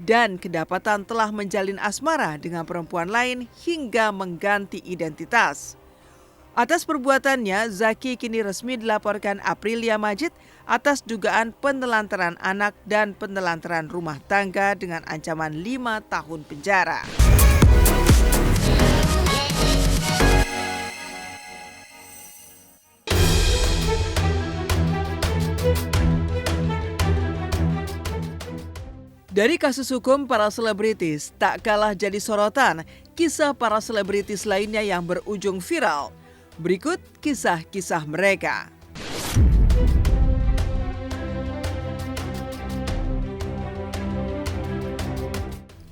dan kedapatan telah menjalin asmara dengan perempuan lain hingga mengganti identitas. Atas perbuatannya, Zaki kini resmi dilaporkan Aprilia Majid atas dugaan penelantaran anak dan penelantaran rumah tangga dengan ancaman 5 tahun penjara. Dari kasus hukum para selebritis, tak kalah jadi sorotan kisah para selebritis lainnya yang berujung viral. Berikut kisah-kisah mereka.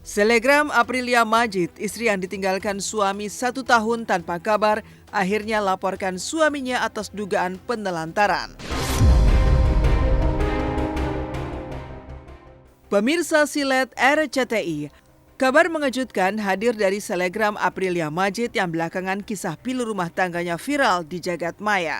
Selebgram Aprilia Majid, istri yang ditinggalkan suami 1 tahun tanpa kabar, akhirnya laporkan suaminya atas dugaan penelantaran. Pemirsa Silet RCTI, kabar mengejutkan hadir dari selebgram Aprilia Majid yang belakangan kisah pilu rumah tangganya viral di jagat maya.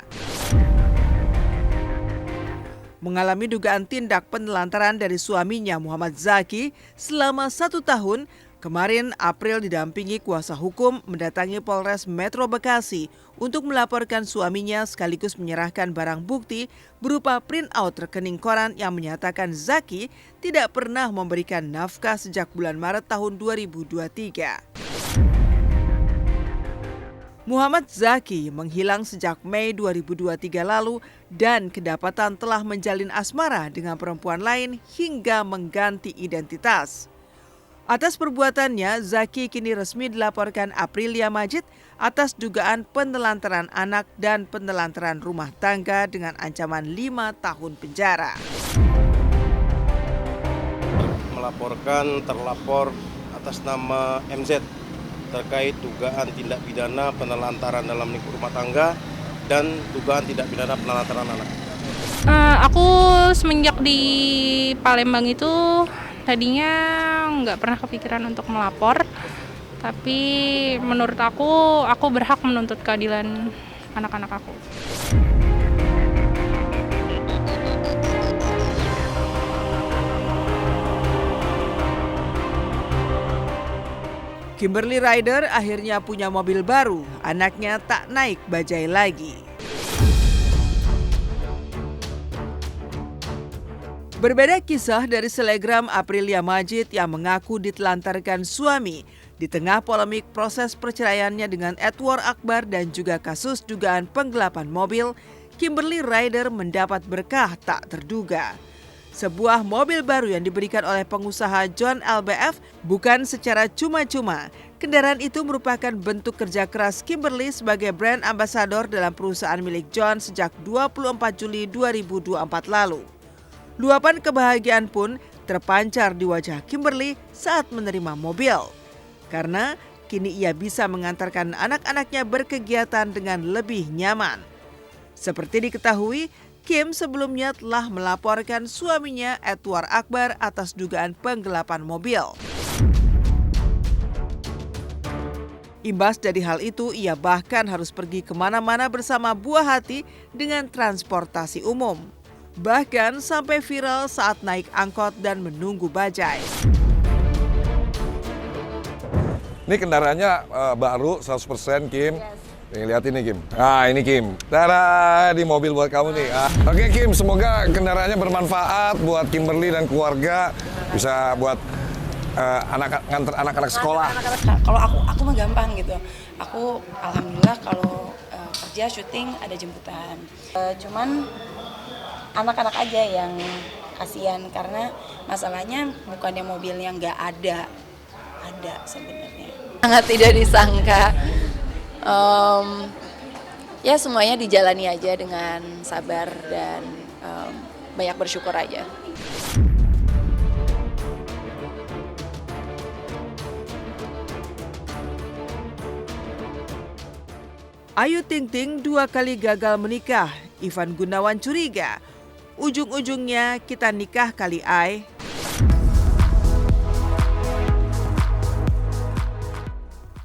Mengalami dugaan tindak penelantaran dari suaminya Muhammad Zaki selama 1 tahun, kemarin April didampingi kuasa hukum mendatangi Polres Metro Bekasi untuk melaporkan suaminya sekaligus menyerahkan barang bukti berupa printout rekening koran yang menyatakan Zaki tidak pernah memberikan nafkah sejak bulan Maret tahun 2023. Muhammad Zaki menghilang sejak Mei 2023 lalu dan kedapatan telah menjalin asmara dengan perempuan lain hingga mengganti identitas. Atas perbuatannya, Zaki kini resmi dilaporkan Aprilia Majid atas dugaan penelantaran anak dan penelantaran rumah tangga dengan ancaman 5 tahun penjara. Melaporkan terlapor atas nama MZ terkait dugaan tindak pidana penelantaran dalam lingkup rumah tangga dan dugaan tindak pidana penelantaran anak. Aku semenjak di Palembang itu tadinya nggak pernah kepikiran untuk melapor, tapi menurut aku berhak menuntut keadilan anak-anak aku. Kimberly Ryder akhirnya punya mobil baru, anaknya tak naik bajai lagi. Berbeda kisah dari selebgram Aprilia Majid yang mengaku ditelantarkan suami di tengah polemik proses perceraiannya dengan Edward Akbar dan juga kasus dugaan penggelapan mobil. Kimberly Ryder mendapat berkah tak terduga. Sebuah mobil baru yang diberikan oleh pengusaha John LBF bukan secara cuma-cuma. Kendaraan itu merupakan bentuk kerja keras Kimberly sebagai brand ambassador dalam perusahaan milik John sejak 24 Juli 2024 lalu. Luapan kebahagiaan pun terpancar di wajah Kimberly saat menerima mobil. Karena kini ia bisa mengantarkan anak-anaknya berkegiatan dengan lebih nyaman. Seperti diketahui, Kim sebelumnya telah melaporkan suaminya Edward Akbar atas dugaan penggelapan mobil. Imbas dari hal itu, ia bahkan harus pergi kemana-mana bersama buah hati dengan transportasi umum. Bahkan sampai viral saat naik angkot dan menunggu bajai. Ini kendaraannya baru 100% Kim. Nih, lihat ini Kim. Nah ini Kim. Tada, di mobil buat kamu nih. Oke Kim, semoga kendaraannya bermanfaat buat Kimberly dan keluarga. Bisa buat nganter anak-anak sekolah. Kalau aku mah gampang gitu. Aku alhamdulillah kalau kerja syuting ada jemputan. Cuman anak-anak aja yang kasihan karena masalahnya bukannya mobilnya nggak ada sebenarnya. Sangat tidak disangka. Ya semuanya dijalani aja dengan sabar dan banyak bersyukur aja. Ayu Ting Ting 2 kali gagal menikah, Ivan Gunawan curiga. Ujung-ujungnya kita nikah kali ay.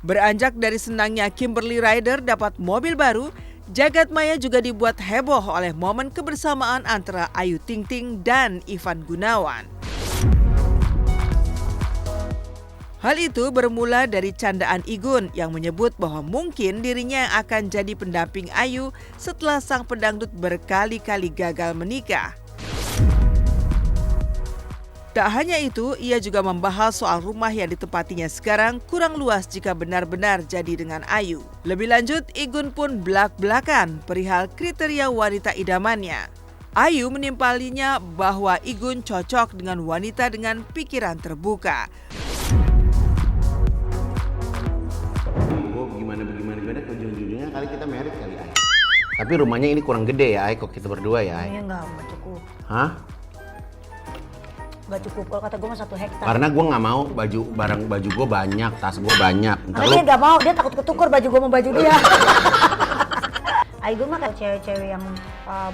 Beranjak dari senangnya Kimberly Ryder dapat mobil baru, jagat maya juga dibuat heboh oleh momen kebersamaan antara Ayu Ting Ting dan Ivan Gunawan. Hal itu bermula dari candaan Igun yang menyebut bahwa mungkin dirinya yang akan jadi pendamping Ayu setelah sang pendangdut berkali-kali gagal menikah. Tak hanya itu, ia juga membahas soal rumah yang ditempatinya sekarang kurang luas jika benar-benar jadi dengan Ayu. Lebih lanjut, Igun pun belak-belakan perihal kriteria wanita idamannya. Ayu menimpalinya bahwa Igun cocok dengan wanita dengan pikiran terbuka. Gimana ujung-ujungnya kali kita merit kali Ay. Tapi rumahnya ini kurang gede ya Ay, kok kita berdua ya Ay. Enggak cukup. Hah? Nggak cukup, kalau kata gue mah 1 hektar. Karena gue nggak mau baju gue banyak, tas gue banyak. Karena dia nggak mau, dia takut ketukur baju gue sama baju dia. Aigun mah kayak cewek-cewek yang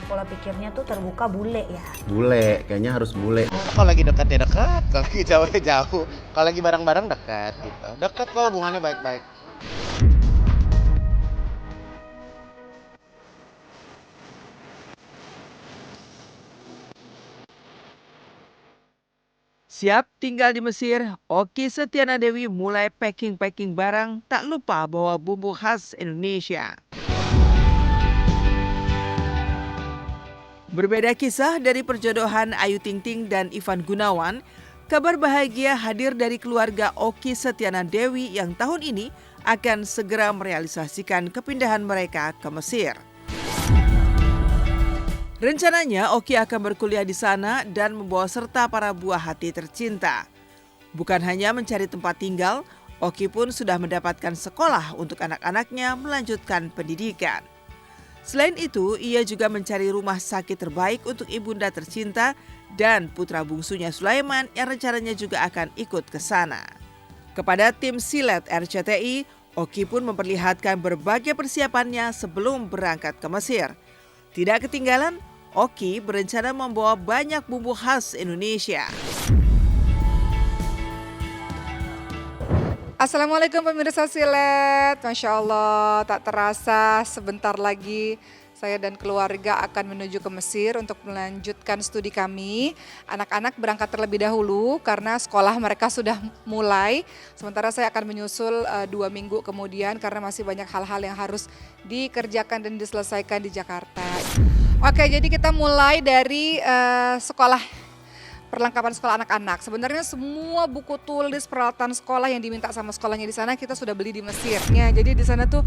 pola pikirnya tuh terbuka, bule ya. Bule, kayaknya harus bule. Kalau lagi dekat ya dekat, kalau lagi jauh ya jauh. Kalau lagi bareng-bareng dekat gitu. Dekat kok, hubungannya baik-baik. Siap tinggal di Mesir, Okky Setiana Dewi mulai packing-packing barang, tak lupa bawa bumbu khas Indonesia. Berbeda kisah dari perjodohan Ayu Ting Ting dan Ivan Gunawan, kabar bahagia hadir dari keluarga Okky Setiana Dewi yang tahun ini akan segera merealisasikan kepindahan mereka ke Mesir. Rencananya Okky akan berkuliah di sana dan membawa serta para buah hati tercinta. Bukan hanya mencari tempat tinggal, Okky pun sudah mendapatkan sekolah untuk anak-anaknya melanjutkan pendidikan. Selain itu, ia juga mencari rumah sakit terbaik untuk ibunda tercinta dan putra bungsunya Sulaiman yang rencananya juga akan ikut ke sana. Kepada tim Silet RCTI, Okky pun memperlihatkan berbagai persiapannya sebelum berangkat ke Mesir. Tidak ketinggalan, Okky berencana membawa banyak bumbu khas Indonesia. Assalamualaikum pemirsa Silet, Masya Allah tak terasa sebentar lagi saya dan keluarga akan menuju ke Mesir untuk melanjutkan studi kami. Anak-anak berangkat terlebih dahulu karena sekolah mereka sudah mulai. Sementara saya akan menyusul 2 minggu kemudian karena masih banyak hal-hal yang harus dikerjakan dan diselesaikan di Jakarta. Oke, jadi kita mulai dari perlengkapan sekolah anak-anak. Sebenarnya semua buku tulis, peralatan sekolah yang diminta sama sekolahnya di sana kita sudah beli di Mesir. Ya, jadi di sana tuh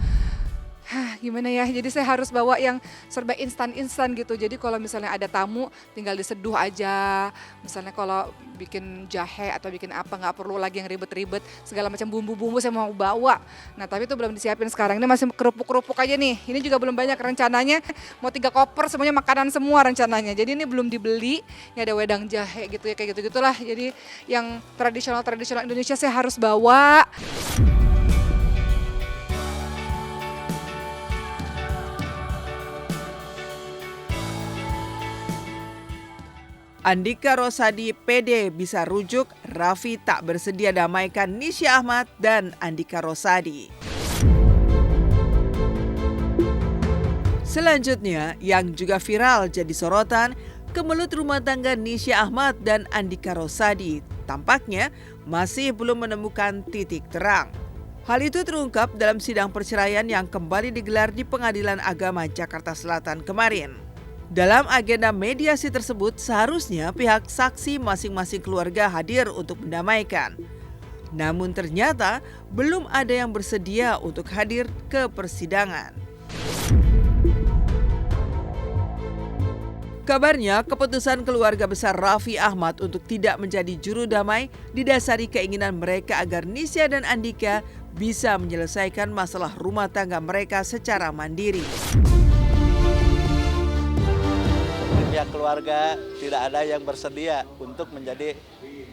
gimana ya, jadi saya harus bawa yang serba instan-instan gitu. Jadi kalau misalnya ada tamu tinggal diseduh aja. Misalnya kalau bikin jahe atau bikin apa nggak perlu lagi yang ribet-ribet. Segala macam bumbu-bumbu saya mau bawa. Nah tapi itu belum disiapin sekarang, ini masih kerupuk-kerupuk aja nih. Ini juga belum banyak rencananya, mau 3 koper semuanya makanan semua rencananya. Jadi ini belum dibeli, ini ada wedang jahe gitu ya, kayak gitu-gitulah. Jadi yang tradisional Indonesia saya harus bawa. Andika Rosadi PD bisa rujuk, Raffi tak bersedia damaikan Nisha Ahmad dan Andika Rosadi. Selanjutnya, yang juga viral jadi sorotan, kemelut rumah tangga Nisha Ahmad dan Andika Rosadi tampaknya masih belum menemukan titik terang. Hal itu terungkap dalam sidang perceraian yang kembali digelar di Pengadilan Agama Jakarta Selatan kemarin. Dalam agenda mediasi tersebut, seharusnya pihak saksi masing-masing keluarga hadir untuk mendamaikan. Namun ternyata belum ada yang bersedia untuk hadir ke persidangan. Kabarnya, keputusan keluarga besar Raffi Ahmad untuk tidak menjadi juru damai didasari keinginan mereka agar Nisha dan Andika bisa menyelesaikan masalah rumah tangga mereka secara mandiri. Pihak keluarga tidak ada yang bersedia untuk menjadi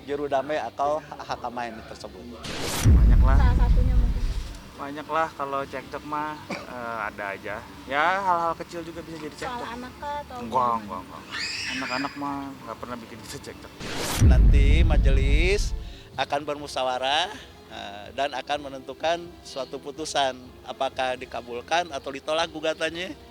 juru damai atau hakamain tersebut. Banyaklah. Salah satunya mungkin. Banyaklah, kalau cekcok mah ada aja. Ya hal-hal kecil juga bisa jadi cekcok. Soal anak kah atau enggak. Anak-anak mah nggak pernah bikin kita cekcok. Nanti majelis akan bermusyawarah dan akan menentukan suatu putusan apakah dikabulkan atau ditolak gugatannya.